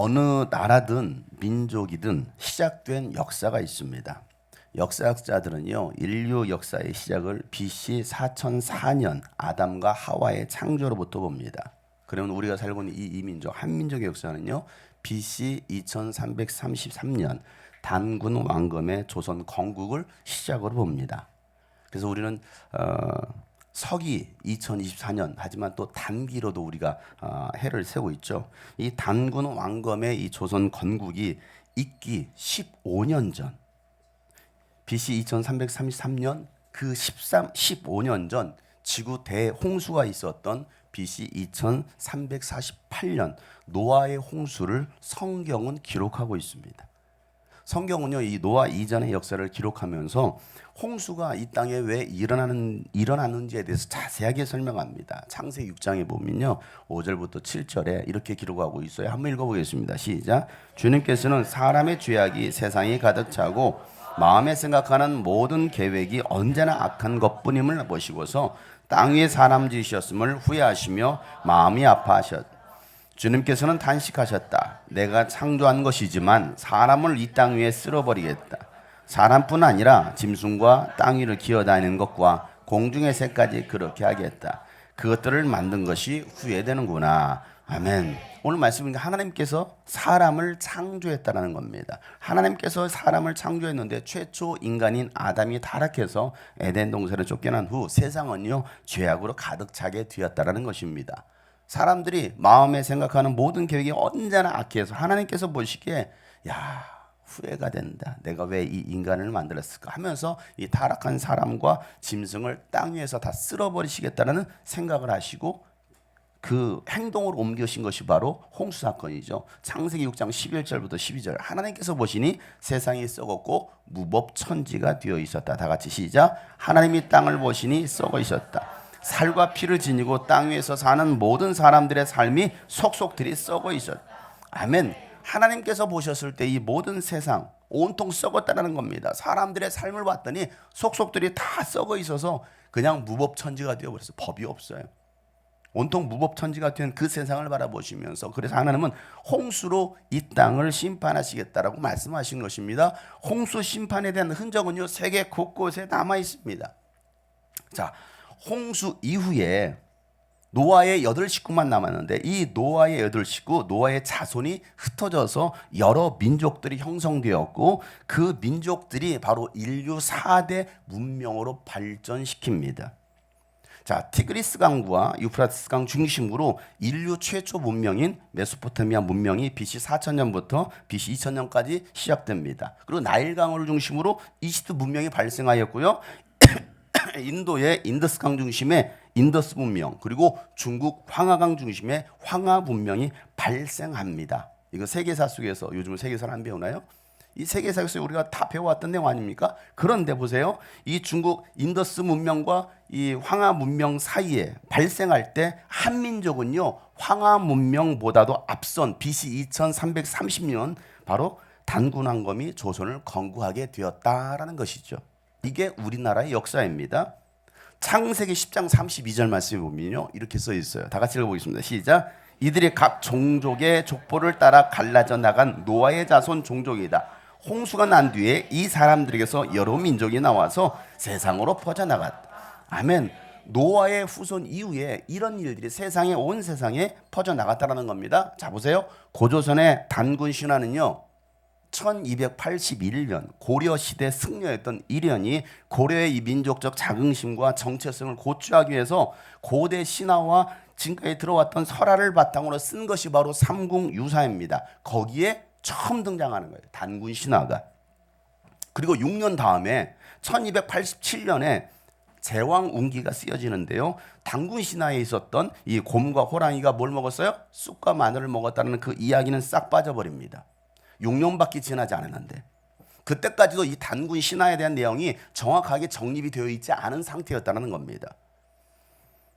어느 나라든 민족이든 시작된 역사가 있습니다. 역사학자들은요, 인류 역사의 시작을 BC 4004년 아담과 하와의 창조로부터 봅니다. 그러면 우리가 살고 있는 이 이민족, 한민족의 역사는요, BC 2333년 단군 왕검의 조선 건국을 시작으로 봅니다. 그래서 우리는 서기 2024년 하지만 또 단기로도 우리가 해를 세고 있죠. 이 단군 왕검의 이 조선 건국이 있기 15년 전 BC 2333년 그 15년 전 지구 대홍수가 있었던 BC 2348년 노아의 홍수를 성경은 기록하고 있습니다. 성경은요, 이 노아 이전의 역사를 기록하면서 홍수가 이 땅에 왜 일어나는지에 대해서 자세하게 설명합니다. 창세기 6장에 보면요, 5절부터 7절에 이렇게 기록하고 있어요. 한번 읽어보겠습니다. 시작. 주님께서는 사람의 죄악이 세상에 가득 차고 마음에 생각하는 모든 계획이 언제나 악한 것뿐임을 보시고서 땅 위에 사람 지으셨음을 후회하시며 마음이 아파하셨다. 주님께서는 단식하셨다. 내가 창조한 것이지만 사람을 이 땅 위에 쓸어버리겠다. 사람뿐 아니라 짐승과 땅 위를 기어다니는 것과 공중의 새까지 그렇게 하겠다. 그것들을 만든 것이 후회되는구나. 아멘. 오늘 말씀은 하나님께서 사람을 창조했다는 겁니다. 하나님께서 사람을 창조했는데 최초 인간인 아담이 타락해서 에덴 동산을 쫓겨난 후 세상은요, 죄악으로 가득 차게 되었다는 것입니다. 사람들이 마음에 생각하는 모든 계획이 언제나 악해서 하나님께서 보시기에 후회가 된다. 내가 왜 이 인간을 만들었을까 하면서 이 타락한 사람과 짐승을 땅 위에서 다 쓸어버리시겠다는 생각을 하시고 그 행동을 옮기신 것이 바로 홍수 사건이죠. 창세기 6장 11절부터 12절. 하나님께서 보시니 세상이 썩었고 무법천지가 되어 있었다. 다 같이 시작. 하나님이 땅을 보시니 썩어 있었다. 살과 피를 지니고 땅 위에서 사는 모든 사람들의 삶이 속속들이 썩어 있었다. 아멘. 하나님께서 보셨을 때 이 모든 세상 온통 썩었다는 겁니다. 사람들의 삶을 봤더니 속속들이 다 썩어 있어서 그냥 무법천지가 되어버렸어요. 법이 없어요. 온통 무법천지가 된 그 세상을 바라보시면서 그래서 하나님은 홍수로 이 땅을 심판하시겠다라고 말씀하신 것입니다. 홍수 심판에 대한 흔적은요, 세계 곳곳에 남아 있습니다. 자, 홍수 이후에 노아의 8식구만 남았는데 이 노아의 8식구, 노아의 자손이 흩어져서 여러 민족들이 형성되었고 그 민족들이 바로 인류 4대 문명으로 발전시킵니다. 자, 티그리스 강과 유프라티스 강 중심으로 인류 최초 문명인 메소포타미아 문명이 BC 4000년부터 BC 2000년까지 시작됩니다. 그리고 나일강을 중심으로 이집트 문명이 발생하였고요. 인도의 인더스강 중심의 인더스 문명, 그리고 중국 황하강 중심의 황하 문명이 발생합니다. 이거 세계사 속에서 요즘 세계사를 안 배우나요? 이 세계사에서 우리가 다 배워왔던 내용 아닙니까? 그런데 보세요. 이 중국 인더스 문명과 이 황하 문명 사이에 발생할 때 한민족은요, 황하 문명보다도 앞선 BC 2330년 바로 단군 왕검이 조선을 건국하게 되었다라는 것이죠. 이게 우리나라의 역사입니다. 창세기 10장 32절 말씀에 보면요, 이렇게 써 있어요. 다 같이 읽어보겠습니다. 시작. 이들이 각 종족의 족보를 따라 갈라져 나간 노아의 자손 종족이다. 홍수가 난 뒤에 이 사람들에게서 여러 민족이 나와서 세상으로 퍼져나갔다. 아멘. 노아의 후손 이후에 이런 일들이 세상에 온 세상에 퍼져나갔다는 겁니다. 자, 보세요. 고조선의 단군 신화는요, 1281년 고려시대 승려였던 이련이 고려의 이 민족적 자긍심과 정체성을 고취하기 위해서 고대 신화와 지금까지 들어왔던 설화를 바탕으로 쓴 것이 바로 삼국유사입니다. 거기에 처음 등장하는 거예요, 단군 신화가. 그리고 6년 다음에 1287년에 제왕운기가 쓰여지는데요, 단군 신화에 있었던 이 곰과 호랑이가 뭘 먹었어요? 쑥과 마늘을 먹었다는 그 이야기는 싹 빠져버립니다. 6년밖에 지나지 않았는데 그때까지도 이 단군 신화에 대한 내용이 정확하게 정립이 되어 있지 않은 상태였다는 겁니다.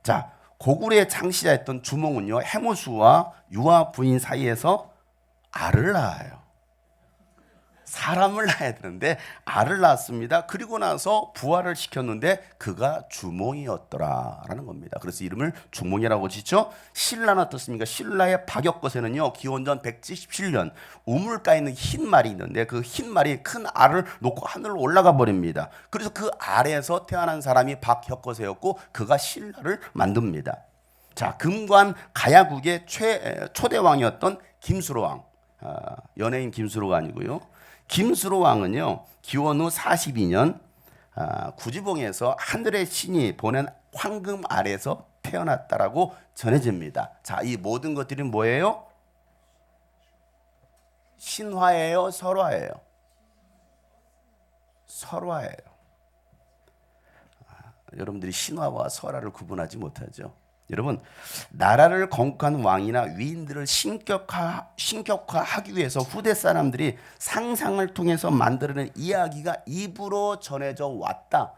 자, 고구려의 창시자였던 주몽은요, 해모수와 유아 부인 사이에서 알을 낳아요. 사람을 낳아야 되는데 알을 낳았습니다. 그리고 나서 부화를 시켰는데 그가 주몽이었더라라는 겁니다. 그래서 이름을 주몽이라고 짓죠. 신라는 어떻습니까? 신라의 박역것에는요, 기원전 177년 우물가에 있는 흰 말이 있는데 그 흰 말이 큰 알을 놓고 하늘로 올라가 버립니다. 그래서 그 알에서 태어난 사람이 박역것이었고 그가 신라를 만듭니다. 자, 금관 가야국의 초대 왕이었던 김수로 왕, 연예인 김수로가 아니고요. 김수로 왕은요, 기원 후 42년 구지봉에서 하늘의 신이 보낸 황금 알에서 태어났다라고 전해집니다. 자, 이 모든 것들이 뭐예요? 신화예요, 설화예요? 설화예요. 여러분들이 신화와 설화를 구분하지 못하죠. 여러분, 나라를 건국한 왕이나 위인들을 신격화하기 위해서 후대 사람들이 상상을 통해서 만들어낸 이야기가 입으로 전해져 왔다.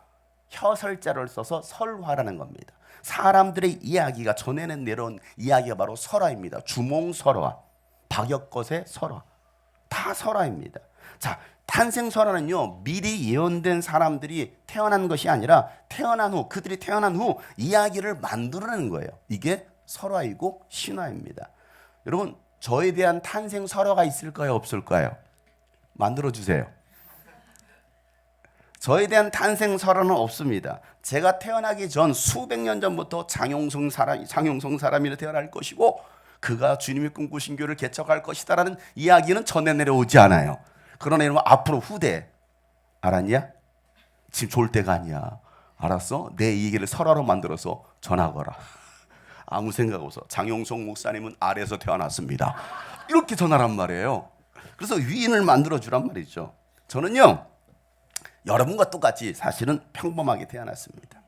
혀설자를 써서 설화라는 겁니다. 사람들의 이야기가 전해낸 내려온 이야기가 바로 설화입니다. 주몽설화, 박역것의 설화, 다 설화입니다. 자, 탄생설화는요, 미리 예언된 사람들이 태어난 것이 아니라 태어난 후, 그들이 태어난 후 이야기를 만들어내는 거예요. 이게 설화이고 신화입니다. 여러분, 저에 대한 탄생설화가 있을까요, 없을까요? 만들어주세요. 저에 대한 탄생설화는 없습니다. 제가 태어나기 전 수백 년 전부터 장용성 사람이 태어날 것이고 그가 주님이 꿈꾸신 교를 개척할 것이다라는 이야기는 전해 내려오지 않아요. 그러나 여러분, 앞으로 후대 알았냐? 지금 좋을 때가 아니야. 알았어? 내 이 얘기를 설화로 만들어서 전하거라. 아무 생각 없어. 장용성 목사님은 알에서 태어났습니다. 이렇게 전하란 말이에요. 그래서 위인을 만들어주란 말이죠. 저는요, 여러분과 똑같이 사실은 평범하게 태어났습니다.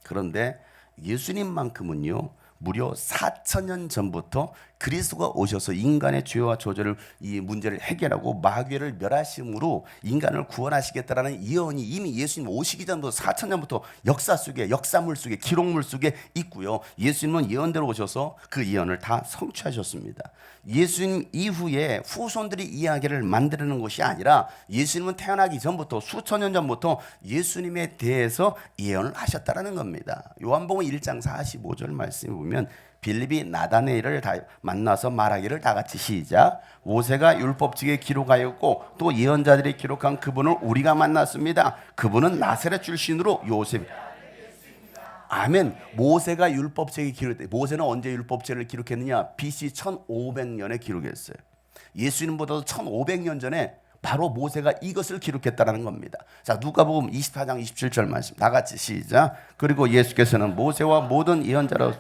그런데 예수님만큼은요, 무려 4,000년 전부터 그리스도가 오셔서 인간의 죄와 저주를 이 문제를 해결하고 마귀를 멸하심으로 인간을 구원하시겠다라는 예언이 이미 예수님 오시기 전부터 4,000년부터 역사 속에, 역사물 속에, 기록물 속에 있고요. 예수님은 예언대로 오셔서 그 예언을 다 성취하셨습니다. 예수님 이후에 후손들이 이야기를 만드는 것이 아니라 예수님은 태어나기 전부터 수천 년 전부터 예수님에 대해서 예언을 하셨다라는 겁니다. 요한복음 1장 45절 말씀을 보면 빌립이 나다네엘을 다 만나서 말하기를 다 같이 시작. 모세가 율법책에 기록하였고 또 예언자들이 기록한 그분을 우리가 만났습니다. 그분은 나사렛 출신으로 요셉. 아멘. 모세가 율법책에 기록했대. 모세는 언제 율법책을 기록했느냐? BC 1500년에 기록했어요. 예수님보다도 1500년 전에 바로 모세가 이것을 기록했다는 겁니다. 자, 누가복음 24장 27절 말씀 다 같이 시작. 그리고 예수께서는 모세와 모든 예언자로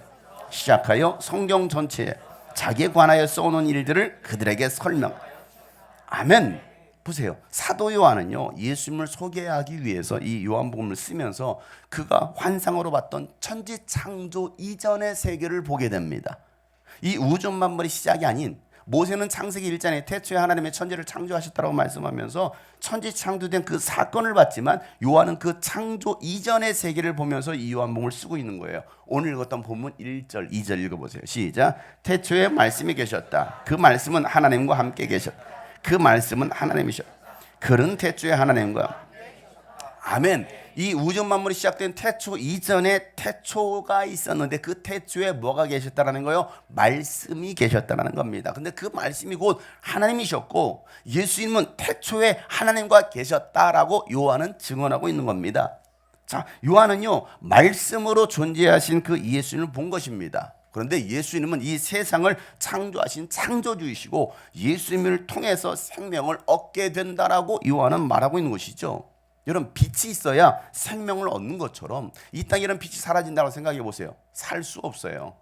시작하여 성경 전체에 자기에 관하여 써놓은 일들을 그들에게 설명. 아멘. 보세요. 사도 요한은요, 예수님을 소개하기 위해서 이 요한복음을 쓰면서 그가 환상으로 봤던 천지 창조 이전의 세계를 보게 됩니다. 이 우주 만물의 시작이 아닌, 모세는 창세기 1장에 태초에 하나님의 천지를 창조하셨다고 말씀하면서 천지 창조된 그 사건을 봤지만 요한은 그 창조 이전의 세계를 보면서 이 요한복음을 쓰고 있는 거예요. 오늘 읽었던 본문 1절, 2절 읽어보세요. 시작. 태초에 말씀이 계셨다. 그 말씀은 하나님과 함께 계셨다. 그 말씀은 하나님이셨다. 그는 태초에 하나님과. 아멘. 이 우주 만물이 시작된 태초 이전에 태초가 있었는데 그 태초에 뭐가 계셨다라는 거요? 말씀이 계셨다라는 겁니다. 근데 그 말씀이 곧 하나님이셨고 예수님은 태초에 하나님과 계셨다라고 요한은 증언하고 있는 겁니다. 자, 요한은요, 말씀으로 존재하신 그 예수님을 본 것입니다. 그런데 예수님은 이 세상을 창조하신 창조주이시고 예수님을 통해서 생명을 얻게 된다라고 요한은 말하고 있는 것이죠. 여러분, 빛이 있어야 생명을 얻는 것처럼 이 땅에 이런 빛이 사라진다고 생각해 보세요. 살 수 없어요.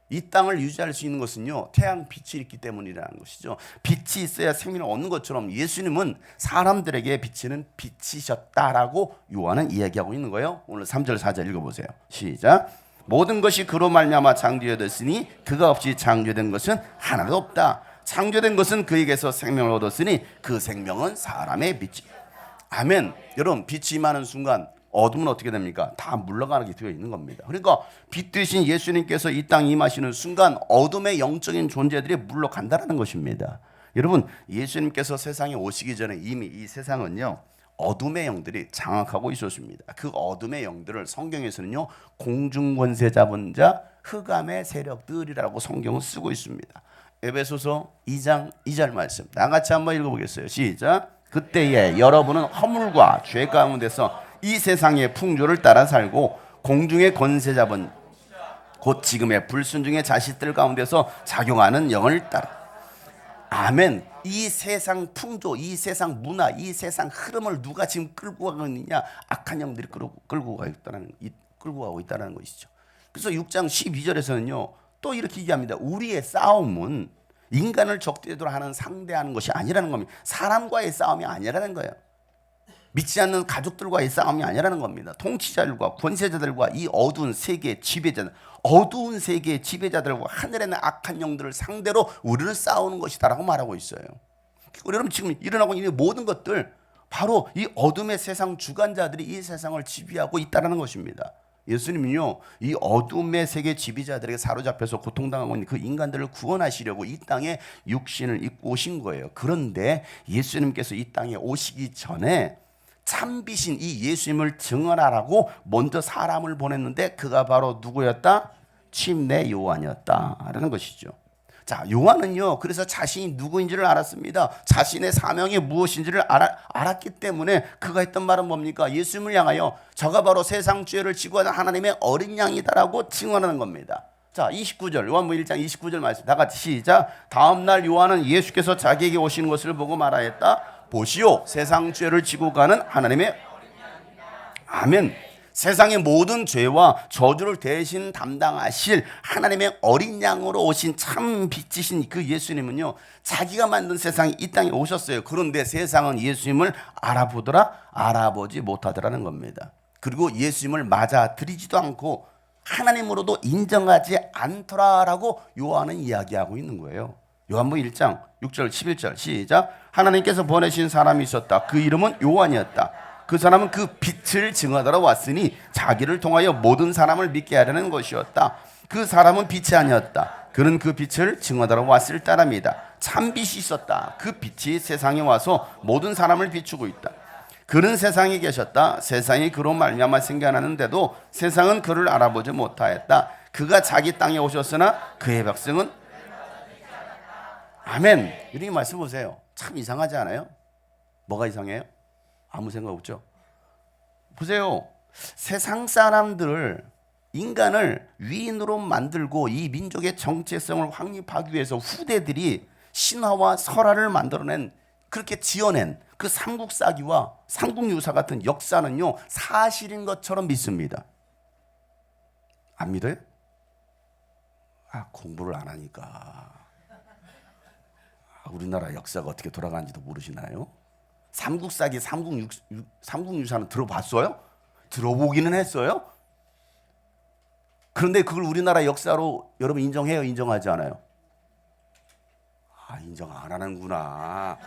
이 땅을 유지할 수 있는 것은요, 태양 빛이 있기 때문이라는 것이죠. 빛이 있어야 생명을 얻는 것처럼 예수님은 사람들에게 비치는 빛이셨다라고 요한은 이야기하고 있는 거예요. 오늘 3절 4절 읽어보세요. 시작. 모든 것이 그로 말미암아 창조되었으니 그가 없이 창조된 것은 하나도 없다. 창조된 것은 그에게서 생명을 얻었으니 그 생명은 사람의 빛이. 아멘. 여러분, 빛이 임하는 순간 어둠은 어떻게 됩니까? 다 물러가게 되어 있는 겁니다. 그러니까 빛 되신 예수님께서 이 땅에 임하시는 순간 어둠의 영적인 존재들이 물러간다는 것입니다. 여러분, 예수님께서 세상에 오시기 전에 이미 이 세상은요 어둠의 영들이 장악하고 있었습니다. 그 어둠의 영들을 성경에서는요 공중권세 잡은 자 흑암의 세력들이라고 성경은 쓰고 있습니다. 에베소서 2장 2절 말씀 나같이 한번 읽어보겠어요. 시작. 그때에 여러분은 허물과 죄 가운데서 이 세상의 풍조를 따라 살고 공중의 권세 잡은 곧 지금의 불순종의 자식들 가운데서 작용하는 영을 따라. 아멘. 이 세상 풍조, 이 세상 문화, 이 세상 흐름을 누가 지금 끌고 가고 있느냐? 악한 영들이 끌고 가고 있다는 것이죠. 그래서 6장 12절에서는요 또 이렇게 얘기합니다. 우리의 싸움은 인간을 적대적으로 하는 상대하는 것이 아니라는 겁니다. 사람과의 싸움이 아니라는 거예요. 믿지 않는 가족들과의 싸움이 아니라는 겁니다. 통치자들과 권세자들과 이 어두운 세계의 지배자들, 어두운 세계의 지배자들과 하늘에 있는 악한 영들을 상대로 우리는 싸우는 것이다라고 말하고 있어요. 여러분 지금 일어나고 있는 모든 것들 바로 이 어둠의 세상 주관자들이 이 세상을 지배하고 있다는 것입니다. 예수님은요 이 어둠의 세계 지배자들에게 사로잡혀서 고통당하고 있는 그 인간들을 구원하시려고 이 땅에 육신을 입고 오신 거예요. 그런데 예수님께서 이 땅에 오시기 전에 참비신 이 예수님을 증언하라고 먼저 사람을 보냈는데 그가 바로 누구였다? 침례 요한이었다라는 것이죠. 자, 요한은요 그래서 자신이 누구인지를 알았습니다. 자신의 사명이 무엇인지를 알았기 때문에 그가 했던 말은 뭡니까? 예수님을 향하여 저가 바로 세상 죄를 지고 하는 하나님의 어린 양이다라고 증언하는 겁니다. 자, 29절 요한복음 1장 29절 말씀 다 같이 시작. 다음 날 요한은 예수께서 자기에게 오시는 것을 보고 말하였다. 보시오, 세상 죄를 지고 가는 하나님의 아멘. 세상의 모든 죄와 저주를 대신 담당하실 하나님의 어린 양으로 오신 참 빛이신 그 예수님은요 자기가 만든 세상이 이 땅에 오셨어요. 그런데 세상은 예수님을 알아보지 못하더라는 겁니다. 그리고 예수님을 맞아들이지도 않고 하나님으로도 인정하지 않더라라고 요한은 이야기하고 있는 거예요. 요한복음 1장 6절 11절 시작. 하나님께서 보내신 사람이 있었다. 그 이름은 요한이었다. 그 사람은 그 빛을 증언하러 왔으니 자기를 통하여 모든 사람을 믿게 하려는 것이었다. 그 사람은 빛이 아니었다. 그는 그 빛을 증언하러 왔을 따름이다. 참 빛이 있었다. 그 빛이 세상에 와서 모든 사람을 비추고 있다. 그는 세상에 계셨다. 세상이 그로 말미암아 생겨나는데도 세상은 그를 알아보지 못하였다. 그가 자기 땅에 오셨으나 그의 백성은 아멘. 이렇게 말씀 보세요. 참 이상하지 않아요? 뭐가 이상해요? 아무 생각 없죠? 보세요. 세상 사람들을 인간을 위인으로 만들고 이 민족의 정체성을 확립하기 위해서 후대들이 신화와 설화를 만들어낸 그렇게 지어낸 그 삼국사기와 삼국유사 같은 역사는요 사실인 것처럼 믿습니다. 안 믿어요? 공부를 안 하니까. 우리나라 역사가 어떻게 돌아가는지도 모르시나요? 삼국사기, 삼국유사는 들어봤어요? 들어보기는 했어요? 그런데 그걸 우리나라 역사로 여러분 인정해요? 인정하지 않아요? 인정 안 하는구나.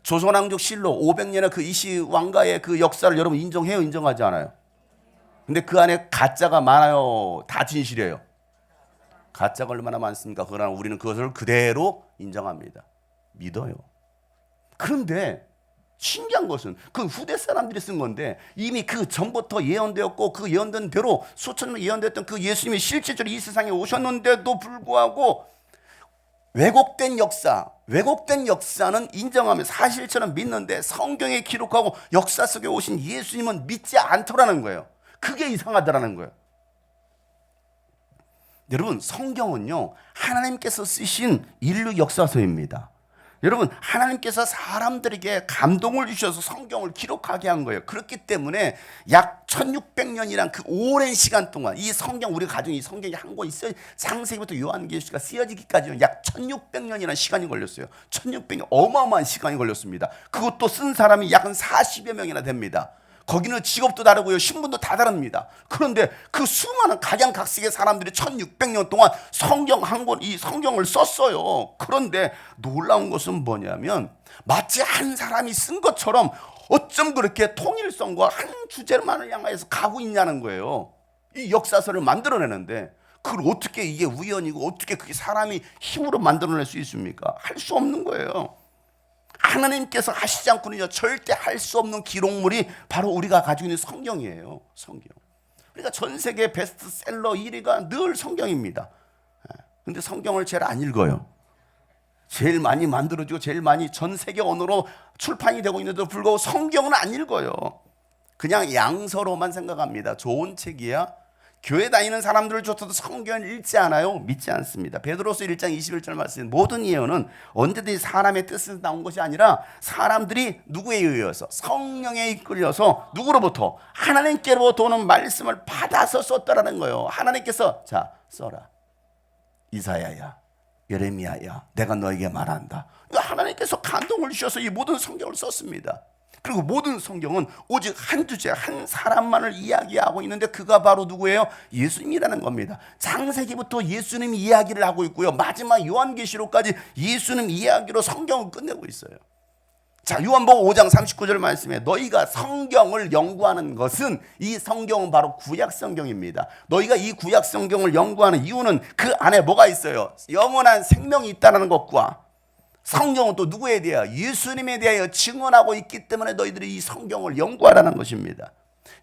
조선왕족 실록 500년의 그 이시 왕가의 그 역사를 여러분 인정해요? 인정하지 않아요? 근데 그 안에 가짜가 많아요? 다 진실이에요? 가짜가 얼마나 많습니까? 그러나 우리는 그것을 그대로 인정합니다. 믿어요. 그런데 신기한 것은 그 후대 사람들이 쓴 건데 이미 그 전부터 예언되었고 그 예언된 대로 수천 년 예언되었던 그 예수님이 실제적으로 이 세상에 오셨는데도 불구하고 왜곡된 역사는 인정하며 사실처럼 믿는데 성경에 기록하고 역사 속에 오신 예수님은 믿지 않더라는 거예요. 그게 이상하더라는 거예요. 여러분 성경은요 하나님께서 쓰신 인류 역사서입니다. 여러분 하나님께서 사람들에게 감동을 주셔서 성경을 기록하게 한 거예요. 그렇기 때문에 약 1600년이란 그 오랜 시간 동안 이 성경 우리 가정에 이 성경이 한 권 있어요. 창세기부터 요한계시가 쓰여지기까지는 약 1600년이라는 시간이 걸렸어요. 1600년 어마어마한 시간이 걸렸습니다. 그것도 쓴 사람이 약 40여 명이나 됩니다. 거기는 직업도 다르고요. 신분도 다 다릅니다. 그런데 그 수많은 각양각색의 사람들이 1600년 동안 성경 한 권, 이 성경을 썼어요. 그런데 놀라운 것은 뭐냐면 마치 한 사람이 쓴 것처럼 어쩜 그렇게 통일성과 한 주제만을 향해서 가고 있냐는 거예요. 이 역사서를 만들어내는데 그걸 어떻게 이게 우연이고 어떻게 그게 사람이 힘으로 만들어낼 수 있습니까? 할 수 없는 거예요. 하나님께서 하시지 않고는요 절대 할 수 없는 기록물이 바로 우리가 가지고 있는 성경이에요. 성경. 그러니까 전 세계 베스트셀러 1위가 늘 성경입니다. 근데 성경을 제일 안 읽어요. 제일 많이 만들어지고 제일 많이 전 세계 언어로 출판이 되고 있는데도 불구하고 성경은 안 읽어요. 그냥 양서로만 생각합니다. 좋은 책이야. 교회 다니는 사람들을 쫓아도 성경을 읽지 않아요? 믿지 않습니다. 베드로서 1장 21절 말씀, 모든 예언은 언제든지 사람의 뜻에서 나온 것이 아니라 사람들이 누구에 의해서? 성령에 이끌려서 누구로부터? 하나님께로부터 오는 말씀을 받아서 썼다라는 거예요. 하나님께서 자 써라. 이사야야, 예레미야야, 내가 너에게 말한다. 하나님께서 감동을 주셔서 이 모든 성경을 썼습니다. 그리고 모든 성경은 오직 한 주제, 한 사람만을 이야기하고 있는데 그가 바로 누구예요? 예수님이라는 겁니다. 창세기부터 예수님 이야기를 하고 있고요. 마지막 요한계시록까지 예수님 이야기로 성경을 끝내고 있어요. 자, 요한복음 5장 39절 말씀에 너희가 성경을 연구하는 것은 이 성경은 바로 구약 성경입니다. 너희가 이 구약 성경을 연구하는 이유는 그 안에 뭐가 있어요? 영원한 생명이 있다는 것과 성경은 또 누구에 대하여? 예수님에 대하여 증언하고 있기 때문에 너희들이 이 성경을 연구하라는 것입니다.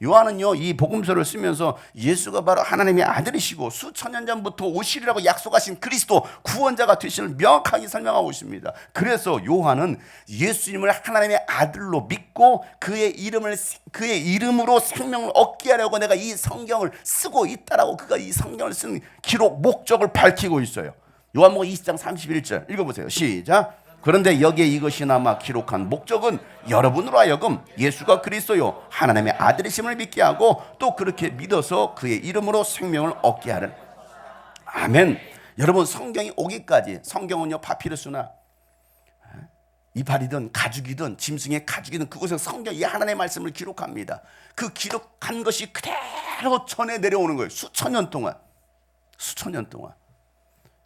요한은요 이 복음서를 쓰면서 예수가 바로 하나님의 아들이시고 수천 년 전부터 오시리라고 약속하신 그리스도 구원자가 되심을 명확하게 설명하고 있습니다. 그래서 요한은 예수님을 하나님의 아들로 믿고 그의 이름으로 생명을 얻게 하려고 내가 이 성경을 쓰고 있다라고 그가 이 성경을 쓴 기록 목적을 밝히고 있어요. 요한복음 20장 31절 읽어보세요. 시작. 그런데 여기에 이것이 남아 기록한 목적은 여러분으로 하여금 예수가 그리스도요 하나님의 아들이심을 믿게 하고 또 그렇게 믿어서 그의 이름으로 생명을 얻게 하는. 아멘. 여러분 성경이 오기까지 성경은요 파피루스나 이파리든 가죽이든 짐승의 가죽이든 그곳에서 성경이 하나님의 말씀을 기록합니다. 그 기록한 것이 그대로 전해 내려오는 거예요. 수천 년 동안.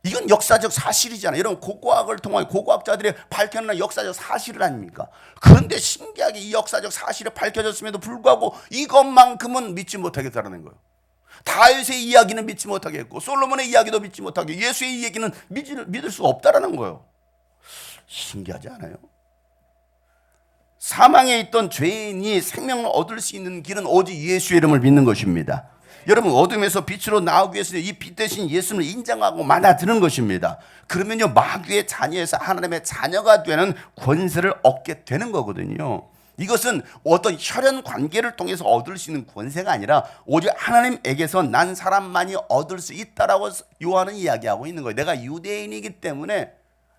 이건 역사적 사실이잖아요. 여러분 고고학을 통해 고고학자들이 밝혀낸 역사적 사실 아닙니까? 그런데 신기하게 이 역사적 사실이 밝혀졌음에도 불구하고 이것만큼은 믿지 못하겠다는 거예요. 다윗의 이야기는 믿지 못하겠고 솔로몬의 이야기도 믿지 못하게 예수의 이야기는 믿을 수 없다라는 거예요. 신기하지 않아요? 사망에 있던 죄인이 생명을 얻을 수 있는 길은 오직 예수의 이름을 믿는 것입니다. 여러분 어둠에서 빛으로 나오기 위해서 이 빛 대신 예수를 인정하고 받아들이는 것입니다. 그러면요 마귀의 자녀에서 하나님의 자녀가 되는 권세를 얻게 되는 거거든요. 이것은 어떤 혈연 관계를 통해서 얻을 수 있는 권세가 아니라 오직 하나님에게서 난 사람만이 얻을 수 있다라고 요한은 이야기하고 있는 거예요. 내가 유대인이기 때문에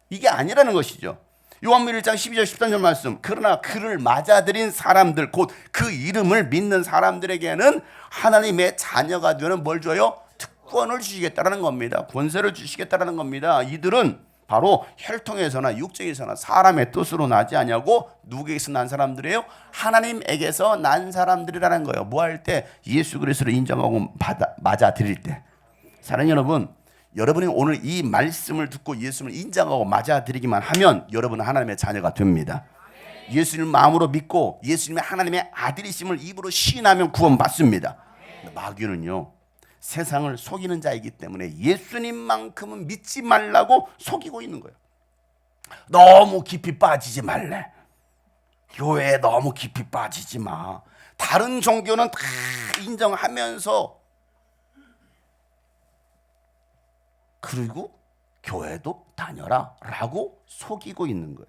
이게 아니라는 것이죠. 요한복음 1장 12절 13절 말씀. 그러나 그를 맞아들인 사람들 곧 그 이름을 믿는 사람들에게는 하나님의 자녀가 되는 뭘 줘요? 특권을 주시겠다는 겁니다. 권세를 주시겠다는 겁니다. 이들은 바로 혈통에서나 육적에서나 사람의 뜻으로 나지 아니하고 누구에게서 난 사람들이에요? 하나님에게서 난 사람들이라는 거예요. 뭐 할 때? 예수 그리스도를 인정하고 맞아들일 때. 사랑하는 여러분, 여러분이 오늘 이 말씀을 듣고 예수님을 인정하고 맞아들이기만 하면 여러분은 하나님의 자녀가 됩니다. 예수님을 마음으로 믿고 예수님의 하나님의 아들이심을 입으로 시인하면 구원받습니다. 마귀는요 세상을 속이는 자이기 때문에 예수님만큼은 믿지 말라고 속이고 있는 거예요. 너무 깊이 빠지지 말래. 교회에 너무 깊이 빠지지 마. 다른 종교는 다 인정하면서 그리고 교회도 다녀라 라고 속이고 있는 거예요.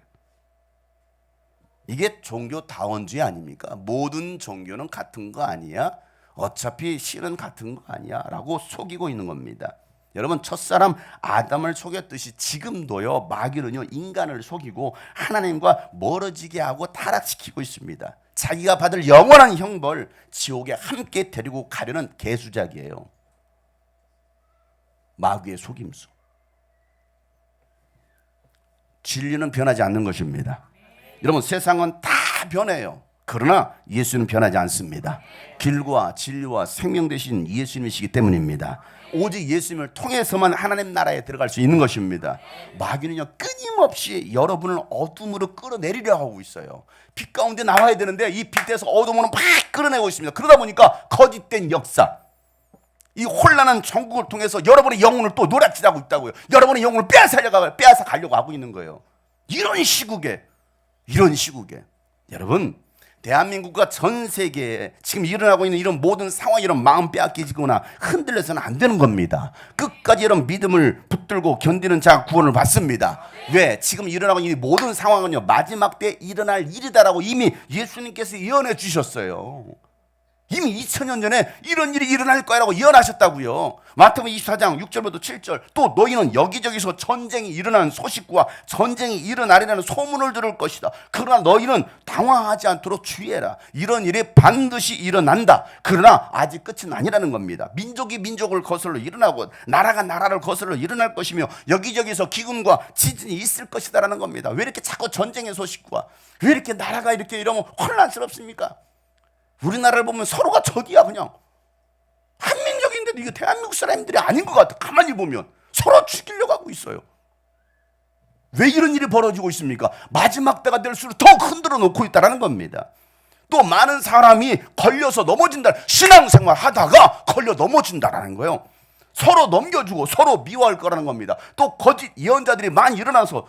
이게 종교다원주의 아닙니까? 모든 종교는 같은 거 아니야? 어차피 실은 같은 거 아니야? 라고 속이고 있는 겁니다. 여러분 첫사람 아담을 속였듯이 지금도요 마귀는요 인간을 속이고 하나님과 멀어지게 하고 타락시키고 있습니다. 자기가 받을 영원한 형벌 지옥에 함께 데리고 가려는 개수작이에요. 마귀의 속임수. 진리는 변하지 않는 것입니다. 여러분 세상은 다 변해요. 그러나 예수는 변하지 않습니다. 길과 진리와 생명 되신 예수님이시기 때문입니다. 오직 예수님을 통해서만 하나님 나라에 들어갈 수 있는 것입니다. 마귀는요 끊임없이 여러분을 어둠으로 끌어내리려 하고 있어요. 빛 가운데 나와야 되는데 이 빛에서 어둠으로 막 끌어내고 있습니다. 그러다 보니까 거짓된 역사, 이 혼란한 전국을 통해서 여러분의 영혼을 또 노략질하고 있다고요. 여러분의 영혼을 빼앗아 가려고 하고 있는 거예요. 이런 시국에 여러분, 대한민국과 전 세계에 지금 일어나고 있는 이런 모든 상황, 이런 마음 빼앗기거나 흔들려서는 안 되는 겁니다. 끝까지 이런 믿음을 붙들고 견디는 자가 구원을 받습니다. 왜? 지금 일어나고 있는 이 모든 상황은요, 마지막 때 일어날 일이다라고 이미 예수님께서 예언해 주셨어요. 이미 2000년 전에 이런 일이 일어날 거라고 예언하셨다고요. 마태복음 24장 6절부터 7절. 또 너희는 여기저기서 전쟁이 일어나는 소식과 전쟁이 일어나리라는 소문을 들을 것이다. 그러나 너희는 당황하지 않도록 주의해라. 이런 일이 반드시 일어난다. 그러나 아직 끝은 아니라는 겁니다. 민족이 민족을 거슬러 일어나고 나라가 나라를 거슬러 일어날 것이며 여기저기서 기근과 지진이 있을 것이다라는 겁니다. 왜 이렇게 자꾸 전쟁의 소식과 왜 이렇게 나라가 이렇게 이러면 혼란스럽습니까? 우리나라를 보면 서로가 적이야. 그냥 한민족인데도 이거 대한민국 사람들이 아닌 것 같아. 가만히 보면 서로 죽이려고 하고 있어요. 왜 이런 일이 벌어지고 있습니까? 마지막 때가 될수록 더욱 흔들어 놓고 있다는 겁니다. 또 많은 사람이 걸려서 넘어진다. 신앙생활 하다가 걸려 넘어진다는 거예요. 서로 넘겨주고 서로 미워할 거라는 겁니다. 또 거짓 예언자들이 많이 일어나서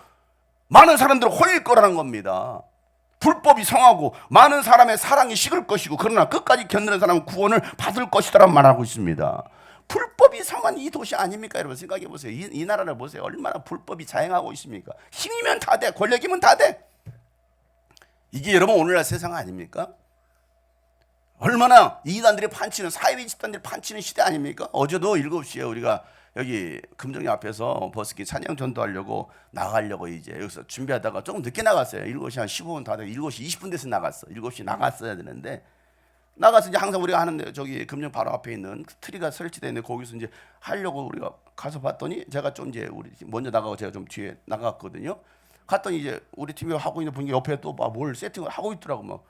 많은 사람들을 홀릴 거라는 겁니다. 불법이 성하고 많은 사람의 사랑이 식을 것이고 그러나 끝까지 견디는 사람은 구원을 받을 것이다라고 말하고 있습니다. 불법이 성한 이 도시 아닙니까? 여러분 생각해 보세요. 이 나라를 보세요. 얼마나 불법이 자행하고 있습니까? 힘이면 다 돼. 권력이면 다 돼. 이게 여러분 오늘날 세상 아닙니까? 얼마나 이단들이 판치는, 사이비 집단들이 판치는 시대 아닙니까? 어제도 7시에 우리가 여기 금정리 앞에서 버스킹 찬양 전도하려고 나가려고 이제 여기서 준비하다가 조금 늦게 나갔어요. 7시 한 15분 다 되고 7시 20분 돼서 나갔어. 7시 나갔어야 되는데 나가서 이제 항상 우리가 하는데 저기 금정 바로 앞에 있는 트리가 설치되어 있는데 거기서 이제 하려고 우리가 가서 봤더니 제가 좀 이제 우리 먼저 나가고 제가 좀 뒤에 나갔거든요. 갔더니 이제 우리 팀이 하고 있는 분이 옆에 또 뭘 세팅을 하고 있더라고. 막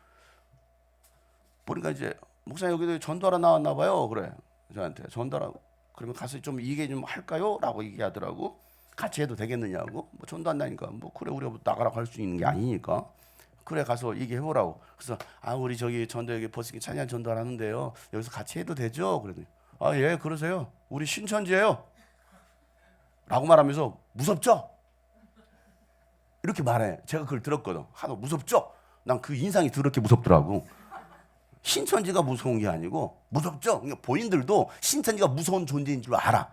보니까 이제 목사님 여기도 전도하러 나왔나 봐요. 그래 저한테 전도하라고. 그러면 가서 좀 이게 좀 할까요? 라고 얘기하더라고. 같이 해도 되겠느냐고. 뭐 전도한다니까. 뭐 그래 우리가 나가라고 할 수 있는 게 아니니까. 그래 가서 얘기해보라고. 그래서 우리 저기 전도 여기 버스킹 찬양 전도하는데요. 여기서 같이 해도 되죠? 그러더니 예 그러세요. 우리 신천지예요. 라고 말하면서 무섭죠? 이렇게 말해. 제가 그걸 들었거든. 하도 무섭죠? 난 그 인상이 그렇게 무섭더라고. 신천지가 무서운 게 아니고 무섭죠? 그러니까 본인들도 신천지가 무서운 존재인 줄 알아.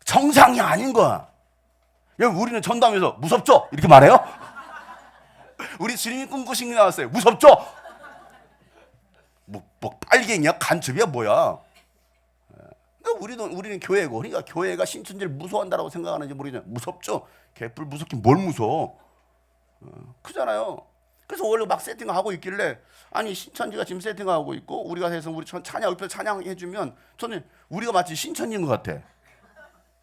정상이 아닌 거야. 여기 우리는 전도하면서 무섭죠? 이렇게 말해요? 우리 주님이 꿈꾸신 게 나왔어요. 무섭죠? 뭐 빨갱이야? 간첩이야? 뭐야? 그러니까 우리는 교회고, 그러니까 교회가 신천지를 무서워한다고 생각하는지 모르겠지만 무섭죠? 개뿔 무섭긴 뭘 무서워? 그잖아요. 그래서 원래 막 세팅하고 있길래 아니 신천지가 지금 세팅하고 있고 우리가 해서 우리 찬양 옆에 찬양해주면 저는 우리가 마치 신천지인 것 같아.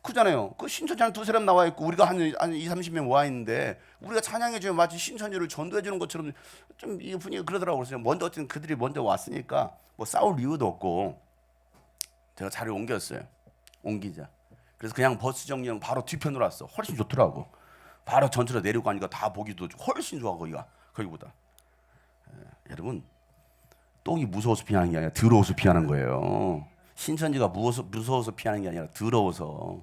그잖아요. 그 신천지 한 두세 사람 나와 있고 우리가 한 2, 30명 와 있는데 우리가 찬양해주면 마치 신천지를 전도해주는 것처럼 좀 이 분위기가 그러더라고요. 그래서 먼저 어쨌든 그들이 먼저 왔으니까 뭐 싸울 이유도 없고 제가 자리를 옮겼어요. 옮기자. 그래서 그냥 버스 정류장 바로 뒤편으로 왔어. 훨씬 좋더라고. 바로 전철에 내리고 가니까 다 보기도 훨씬 좋아 거기보다. 여러분 똥이 무서워서 피하는 게 아니라 더러워서 피하는 거예요. 신천지가 무서워서 피하는 게 아니라 더러워서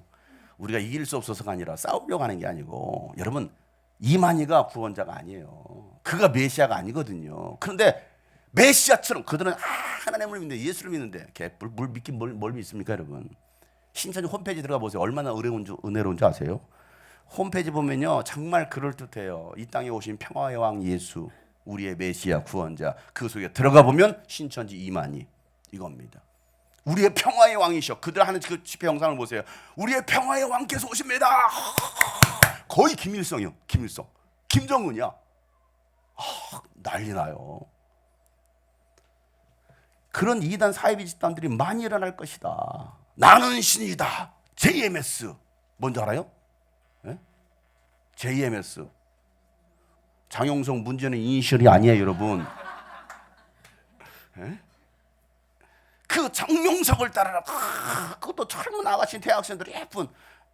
우리가 이길 수 없어서가 아니라 싸우려고 하는 게 아니고 여러분 이만희가 구원자가 아니에요. 그가 메시아가 아니거든요. 그런데 메시아처럼 그들은 하나님을 믿는데 예수를 믿는데 개뿔 뭘 믿긴 뭘 믿습니까 여러분. 신천지 홈페이지 들어가 보세요. 얼마나 은혜로운 줄 아세요? 홈페이지 보면요 정말 그럴듯해요. 이 땅에 오신 평화의 왕 예수 우리의 메시아 구원자 그 속에 들어가 보면 신천지 이만희 이겁니다. 우리의 평화의 왕이셔. 그들 하는 그 집회 영상을 보세요. 우리의 평화의 왕께서 오십니다. 거의 김일성이요. 김일성 김정은이야. 난리 나요. 그런 이단 사이비 집단들이 많이 일어날 것이다. 나는 신이다. JMS 뭔지 알아요? 네? JMS 장용석 문제는 이니셜이 아니에요 여러분. 네? 그 장용석을 따라라. 그것도 젊은 아가씨 대학생들이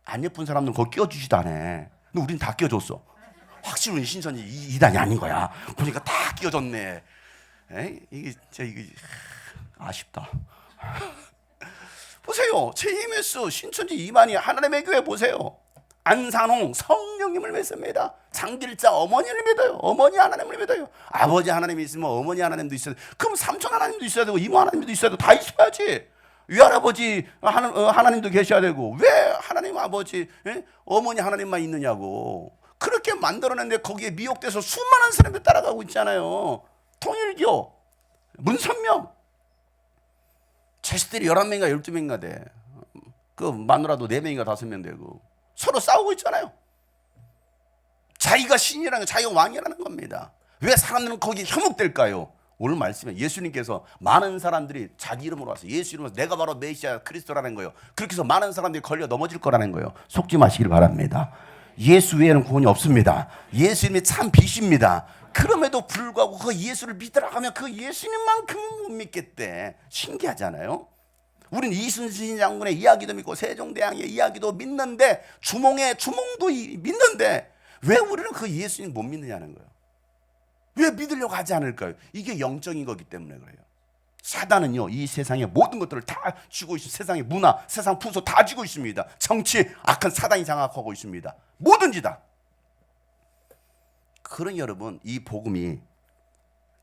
안 예쁜 사람들은 거기 끼워주지도 않아. 근데 우린 다 끼워줬어. 확실히 우리 신천지 이단이 아닌 거야. 보니까 다 끼워줬네. 이게 아쉽다. 보세요. JMS, 신천지, 이만희, 하나님의 교회 보세요. 안산홍 성령님을 믿습니다. 장길자 어머니를 믿어요. 어머니 하나님을 믿어요. 아버지 하나님이 있으면 어머니 하나님도 있어야 돼. 그럼 삼촌 하나님도 있어야 되고 이모 하나님도 있어야 되고 다 있어야지. 외할아버지 하나님도 계셔야 되고 왜 하나님 아버지 어머니 하나님만 있느냐고. 그렇게 만들어냈는데 거기에 미혹돼서 수많은 사람들이 따라가고 있잖아요. 통일교, 문선명 자식들이 11명인가 12명인가 돼. 그 마누라도 4명인가 5명 되고 서로 싸우고 있잖아요. 자기가 신이라는 거, 자기가 왕이라는 겁니다. 왜 사람들은 거기에 현혹될까요? 오늘 말씀에 예수님께서 많은 사람들이 자기 이름으로 와서 예수 이름으로 내가 바로 메시아 그리스도라는 거예요. 그렇게 해서 많은 사람들이 걸려 넘어질 거라는 거예요. 속지 마시길 바랍니다. 예수 외에는 구원이 없습니다. 예수님이 참 빛입니다. 그럼에도 불구하고 그 예수를 믿으라 하면 그 예수님만큼은 못 믿겠대. 신기하잖아요. 우리는 이순신 장군의 이야기도 믿고 세종대왕의 이야기도 믿는데 주몽도 믿는데 왜 우리는 그 예수님 못 믿느냐는 거예요. 왜 믿으려고 하지 않을까요? 이게 영적인 거기 때문에 그래요. 사단은요 이 세상의 모든 것들을 다 쥐고 있습니다. 세상의 문화, 세상 풍속 다 쥐고 있습니다. 정치, 악한 사단이 장악하고 있습니다. 뭐든지 다. 그러니 여러분 이 복음이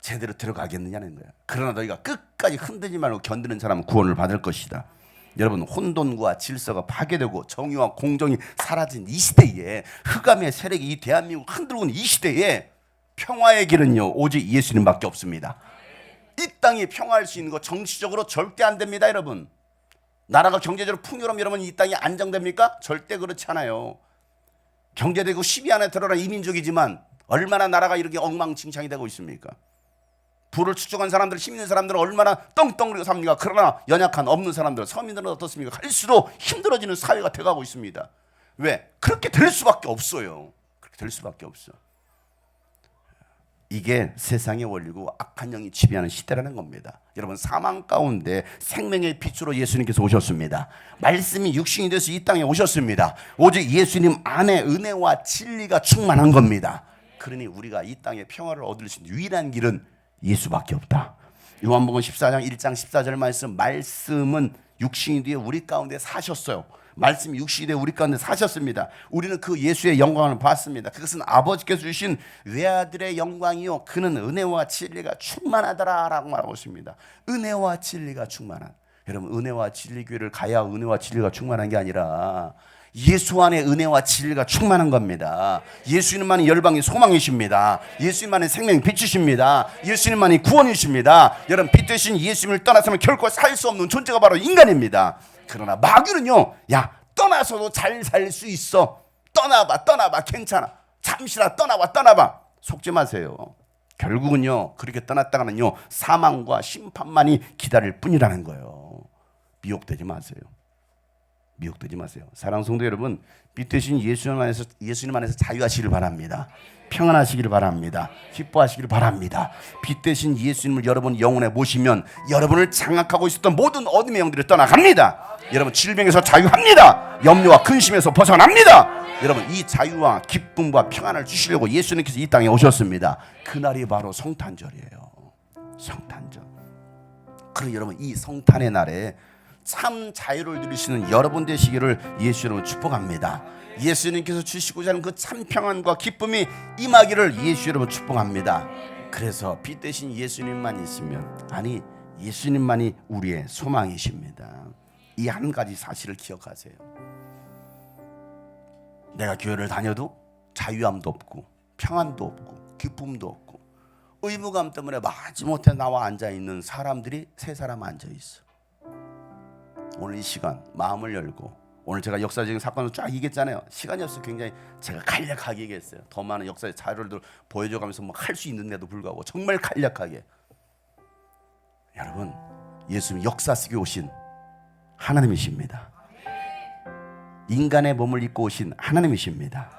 제대로 들어가겠느냐는 거예요. 그러나 너희가 끝까지 흔들지 말고 견디는 사람은 구원을 받을 것이다. 여러분 혼돈과 질서가 파괴되고 정의와 공정이 사라진 이 시대에 흑암의 세력이 이 대한민국 흔들고 있는 이 시대에 평화의 길은요 오직 예수님밖에 없습니다. 이 땅이 평화할 수 있는 거 정치적으로 절대 안 됩니다. 여러분 나라가 경제적으로 풍요로우면 여러분 이 땅이 안정됩니까? 절대 그렇지 않아요. 경제되고 10위 안에 들어간 이민족이지만 얼마나 나라가 이렇게 엉망진창이 되고 있습니까? 부를 축적한 사람들, 힘 있는 사람들은 얼마나 떵떵거리고 삽니까? 그러나 연약한 없는 사람들, 서민들은 어떻습니까? 갈수록 힘들어지는 사회가 돼가고 있습니다. 왜? 그렇게 될 수밖에 없어요. 그렇게 될 수밖에 없어. 이게 세상의 원리고 악한 영이 지배하는 시대라는 겁니다. 여러분 사망 가운데 생명의 빛으로 예수님께서 오셨습니다. 말씀이 육신이 돼서 이 땅에 오셨습니다. 오직 예수님 안에 은혜와 진리가 충만한 겁니다. 그러니 우리가 이 땅에 평화를 얻을 수 있는 유일한 길은 예수밖에 없다. 요한복음 14장 1장 14절 말씀은 육신이 되어 우리 가운데 사셨어요. 말씀이 육신이 되어 우리 가운데 사셨습니다. 우리는 그 예수의 영광을 봤습니다. 그것은 아버지께서 주신 외아들의 영광이요 그는 은혜와 진리가 충만하더라라고 말하고 있습니다. 은혜와 진리가 충만한. 여러분 은혜와 진리 교회를 가야 은혜와 진리가 충만한 게 아니라 예수 안에 은혜와 진리가 충만한 겁니다. 예수님만이 열방의 소망이십니다. 예수님만이 생명의 빛이십니다. 예수님만이 구원이십니다. 여러분 빛 대신 예수님을 떠나서는 결코 살 수 없는 존재가 바로 인간입니다. 그러나 마귀는요 야 떠나서도 잘 살 수 있어. 떠나봐 괜찮아. 잠시라 떠나봐 속지 마세요. 결국은요 그렇게 떠났다가는요 사망과 심판만이 기다릴 뿐이라는 거예요. 미혹되지 마세요. 미혹되지 마세요. 사랑하는 성도 여러분, 빛 대신 예수님 안에서 자유하시길 바랍니다. 평안하시길 바랍니다. 기뻐하시길 바랍니다. 빛 대신 예수님을 여러분 영혼에 모시면 여러분을 장악하고 있었던 모든 어둠의 영들이 떠나갑니다. 여러분 질병에서 자유합니다. 염려와 근심에서 벗어납니다. 여러분 이 자유와 기쁨과 평안을 주시려고 예수님께서 이 땅에 오셨습니다. 그날이 바로 성탄절이에요. 성탄절. 그럼 여러분 이 성탄의 날에 참 자유를 누리시는 여러분 되시기를 예수 이름으로 축복합니다. 예수님께서 주시고자 하는 그 참 평안과 기쁨이 임하기를 예수 이름으로 축복합니다. 그래서 빛 대신 예수님만 있으면 아니 예수님만이 우리의 소망이십니다. 이 한 가지 사실을 기억하세요. 내가 교회를 다녀도 자유함도 없고 평안도 없고 기쁨도 없고 의무감 때문에 마지못해 나와 앉아있는 사람들이 3사람 앉아있어. 오늘 이 시간 마음을 열고 오늘 제가 역사적인 사건을 쫙 얘기했잖아요. 시간이 없어 굉장히 제가 간략하게 얘기했어요. 더 많은 역사의 자료를 보여줘가면서 뭐 할 수 있는데도 불구하고 정말 간략하게. 여러분 예수님 역사 속에 오신 하나님이십니다. 인간의 몸을 입고 오신 하나님이십니다.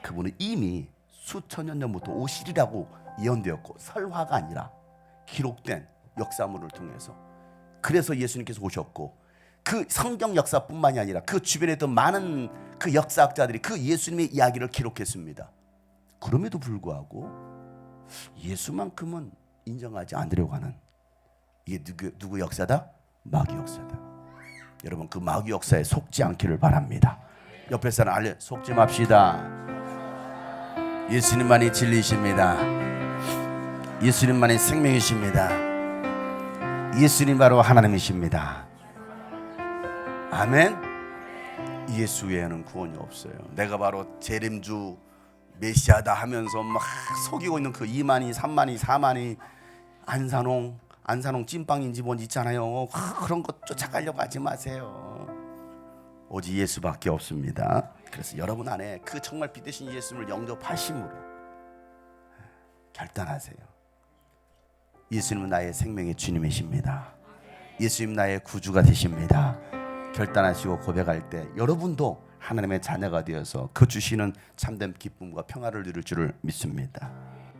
그분은 이미 수천 년 전부터 오시리라고 예언되었고 설화가 아니라 기록된 역사물을 통해서 그래서 예수님께서 오셨고 그 성경 역사뿐만이 아니라 그 주변에 있던 많은 그 역사학자들이 그 예수님의 이야기를 기록했습니다. 그럼에도 불구하고 예수만큼은 인정하지 않으려고 하는 이게 누구 역사다? 마귀 역사다. 여러분 그 마귀 역사에 속지 않기를 바랍니다. 옆에 사람 알려 속지 맙시다. 예수님만이 진리이십니다. 예수님만이 생명이십니다. 예수님 바로 하나님이십니다. 아멘. 예수 외에는 구원이 없어요. 내가 바로 재림주 메시아다 하면서 막 속이고 있는 그 2만이 3만이 4만이 안산홍 찐빵인지 뭔지 있잖아요. 그런 것 쫓아가려고 하지 마세요. 오직 예수밖에 없습니다. 그래서 여러분 안에 그 정말 빛되신 예수님을 영접하심으로 결단하세요. 예수님은 나의 생명의 주님이십니다. 예수님 나의 구주가 되십니다. 결단하시고 고백할 때 여러분도 하나님의 자녀가 되어서 그 주시는 참된 기쁨과 평화를 누릴 줄을 믿습니다.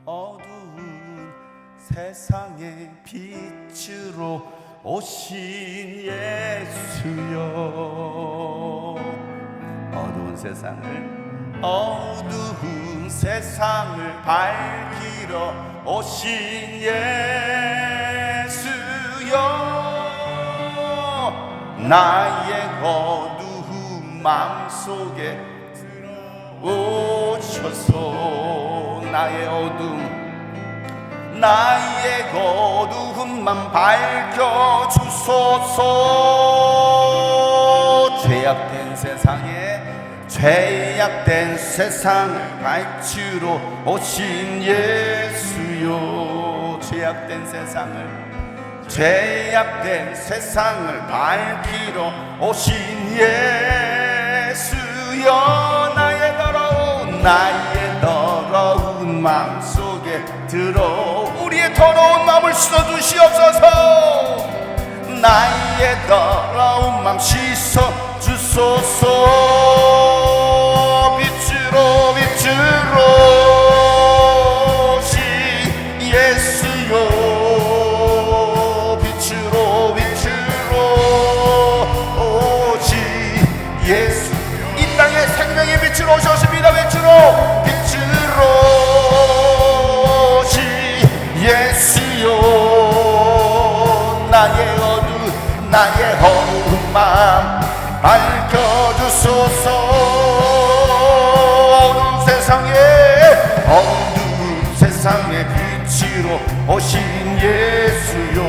어두운 세상의 빛으로 오신 예수여, 어두운 세상을 밝히러 오신 예수여, 나의 어두운 마음속에 들어오셔서 나의 어두움만 밝혀주소서. 죄악된 세상을 밝히러 오신 예수여, 죄악된 세상을 밝히러 오신 예수여, 나의 더러운 마음속에 우리의 더러운 마음을 씻어주시옵소서. 나의 더러운 마음 씻어주소서. 빛으로 오신 예수여, 빛으로 오신 예수, 이 땅에 생명의 빛으로 오셨습니다. 빛으로 오신 예수여, 나의 어두운 마음 밝혀주소서. 어두운 세상의 빛으로 오신 예수여,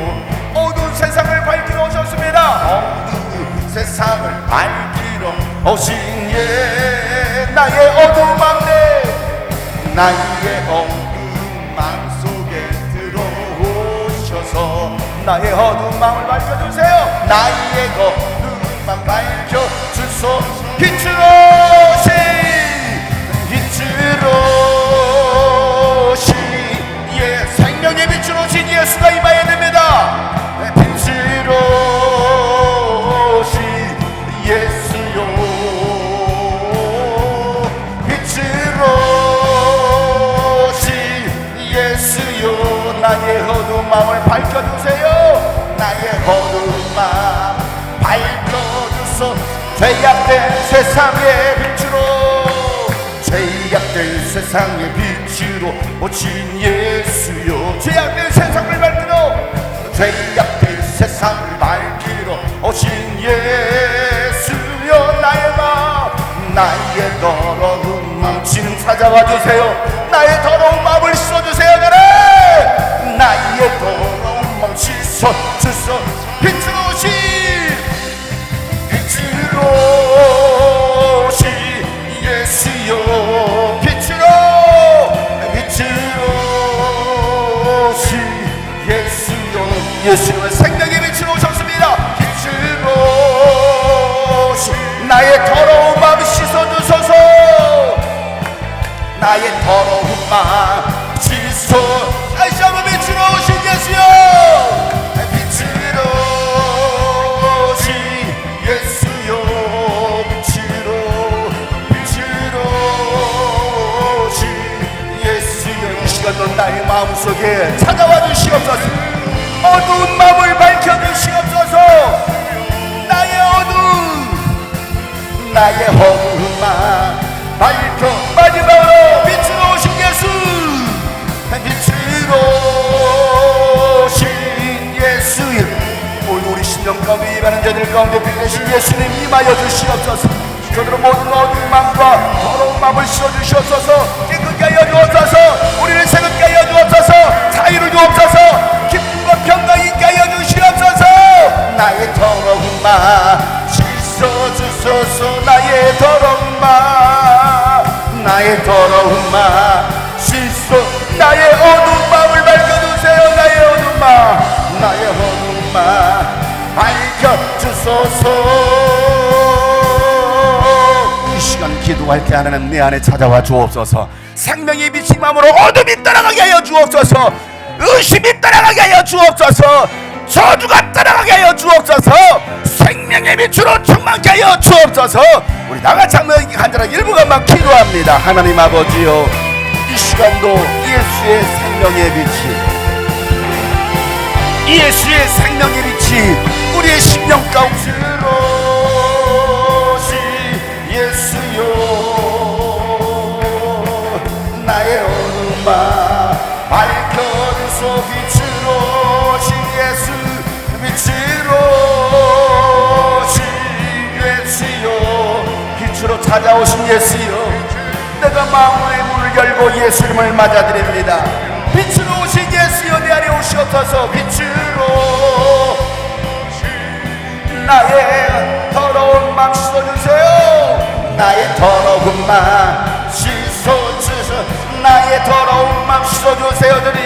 어두운 세상을 밝히러 오셨습니다. 어두운 세상을 밝히러 오신 나의 어두운 마음 속에 들어오셔서 나의 어두운 마음을 밝혀주세요. 나의 어두운 마음 밝혀주소. 빛으로 오신 생명의 빛으로 오신 예수가 임하여야 됩니다. 빛으로 오신 예수요, 빛으로 오신 예수요, 나의 어두운 마음을 밝혀주세요. 나의 어두운 마음 밝혀주소. 죄악된 세상의 빛으로 오신 예수요, 죄악된 세상을 밝히러 오신 예수요, 나의 더러운 마음 지금 찾아와 주세요. 나의 더러운 마음을 씻어주세요. 나의 더러운 마음 씻어주소. 빛으로 오신 예수여, 빛으로 오신 예수여, 예수님은 생명의 빛으로 오셨습니다. 빛으로 오신 나의 더러운 마음 씻어주소서. 나의 더러운 마음 다시 한번 빛으로 오신 예수여, 빛으로 오신 예수여, 빛으로 오신 예수여, 이 시간도 나의 마음속에 찾아와 주시옵소서. 어두운 마음을 밝혀주시옵소서. 나의 어두운 마음 밝혀. 마지막으로 빛으로 오신 예수, 빛으로 오신 예수, 우리 가운데 빛내신 예수님 임하여 주시옵소서. 저들은 모든 어두운 마음과 더러운 마음을 씌워주시옵소서. 깨끗게 하여 주옵소서. 우리를 새롭게 하여 주옵소서. 자유를 주옵소서. 기쁨과 평강이 있게 하여 주시옵소서. 나의 더러운 마음 씻어주소서. 나의 더러운 마음, 나의 더러운 마음 씻어. 나의 어두운 마음을 밝혀주세요. 나의 어두운 마음, 나의 어두운 마음 밝혀주소서. 이 시간 기도할 때 하나님 내 안에 찾아와 주옵소서. 생명의 빛이 마음으로 어둠이 떠나가게 하여 주옵소서. 의심이 떠나가게 하여 주옵소서. 저주가 떠나가게 하여 주옵소서. 생명의 빛으로 충만케 하여 주옵소서. 우리 나같이 한번 간절한 일부간만 기도합니다. 하나님 아버지요, 이 시간도 예수의 생명의 빛이, 예수의 생명의 빛이 우리의 심령 가운데 들어오시. 예수요, 나의 어둠 마음 밝혀주소. 빛으로 오신 예수, 빛으로 오신 예수요, 빛으로 찾아오신 예수요, 내가 마음의 문을 열고 예수님을 맞아드립니다. 빛으로 오신 예수여, 내 안에 오시옵소서. 빛으로 나의 더러운 마음 씻어주세요. 나의 더러운 마음 씻어주세요. 나의 더러운 마음 씻어주세요들이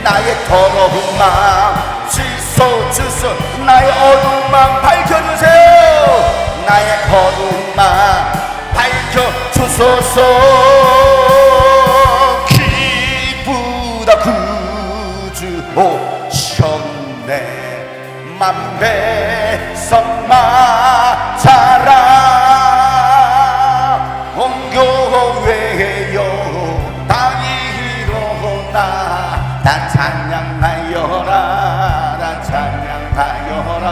나의 더러운 마음 씻어주세요. 나의 어두운 마음 밝혀주세요. 나의 어두운 마음 밝혀주소서. 기쁘다 구주 오셨네. 만배성 맞아라. 온 교회여 다 일어나. 다 찬양하여라. 다 찬양하여라.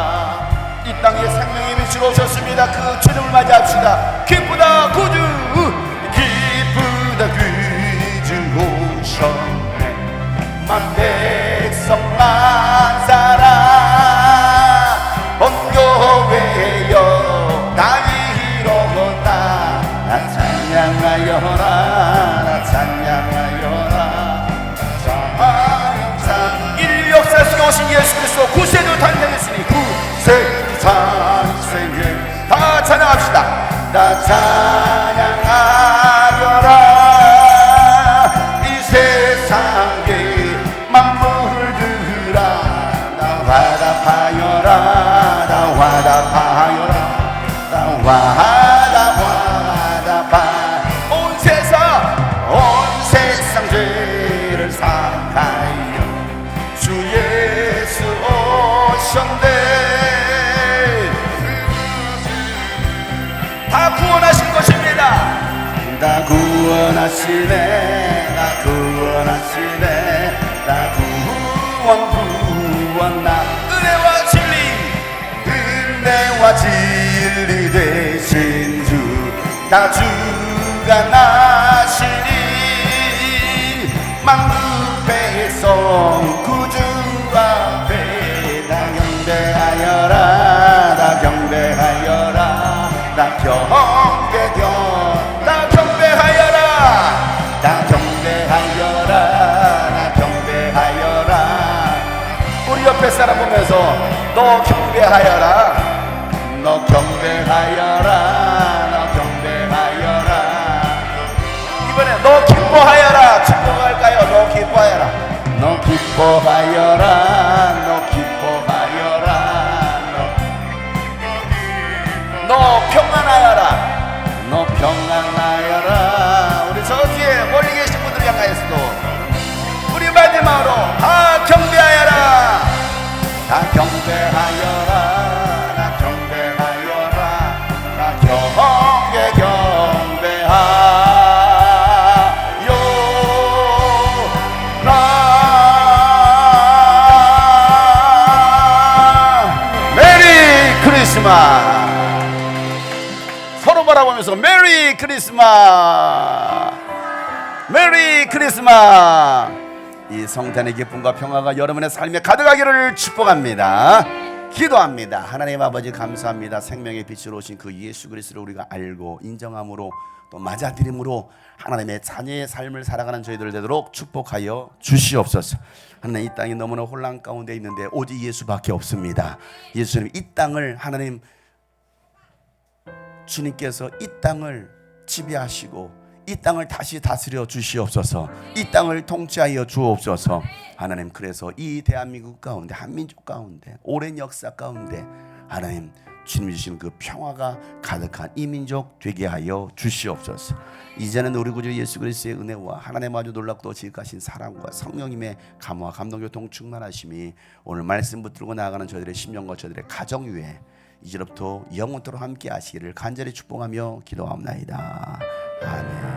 이 땅에 생명의 빛으로 오셨습니다. 그 주님을 맞이합시다. 기쁘다 구주, 기쁘다 구주 오셨네. 만백성 만사라. 온교회여 다 일어나. 나 찬양하여라. 나 찬양하여라. 찬양. 이 역사 속에 오신 예수 그리스도 구세주 탄생했으니 구세주 탄생을 다 찬양합시다. 다 찬양하여라. 이 세상에 만물들아 나 화답하여라. 나 화답하여라. 나 화답하. 온 세상 죄를 사하여 주 예수 오셨네. 다 구원하신 것입니다. 다 구원하시네. 다 구원하시네. 다 구원 나. 은혜와 진리 되신 주 다 주가 나시니. 만국 백성 구주 앞에 다 경배하여라. 다 경배하여라. 다 경배하여라. 다 경배하여라. 다 경배하여라. 우리 옆에 사람 보면서 너 경배하여라. 너 경배하여라. 너 경배하여라. 이번에 너 기뻐하여라. 기뻐할까요? 너 기뻐하여라. 너 기뻐하여라. 너 기뻐하여라. 너 평안하여라. 너 평안하여라. 우리 저 뒤에 멀리 계신 분들 향하여서도 우리 마지막으로 다 경배하여라. 다 경배하여라. 나 경배하여라. 나 경배하여라. 메리 크리스마스. 서로 바라보면서 메리 크리스마스. 메리 크리스마스. 이 성탄의 기쁨과 평화가 여러분의 삶에 가득하기를 축복합니다. 기도합니다. 하나님 아버지 감사합니다. 생명의 빛으로 오신 그 예수 그리스도를 우리가 알고 인정함으로 또 맞아들임으로 하나님의 자녀의 삶을 살아가는 저희들 되도록 축복하여 주시옵소서. 하나님, 이 땅이 너무나 혼란 가운데 있는데 오직 예수밖에 없습니다. 예수님, 이 땅을 하나님 주님께서 이 땅을 지배하시고 이 땅을 다시 다스려 주시옵소서. 이 땅을 통치하여 주옵소서. 하나님, 그래서 이 대한민국 가운데, 한민족 가운데, 오랜 역사 가운데 하나님 주님 주신 그 평화가 가득한 이 민족 되게 하여 주시옵소서. 이제는 우리 구주 예수 그리스도의 은혜와 하나님 아주 놀랍고 지극하신 사랑과 성령님의 감화 감동교통 충만하심이 오늘 말씀 붙들고 나아가는 저희들의 심령과 저희들의 가정 위에 이제부터 영원토록 함께 하시기를 간절히 축복하며 기도하옵나이다. 아멘.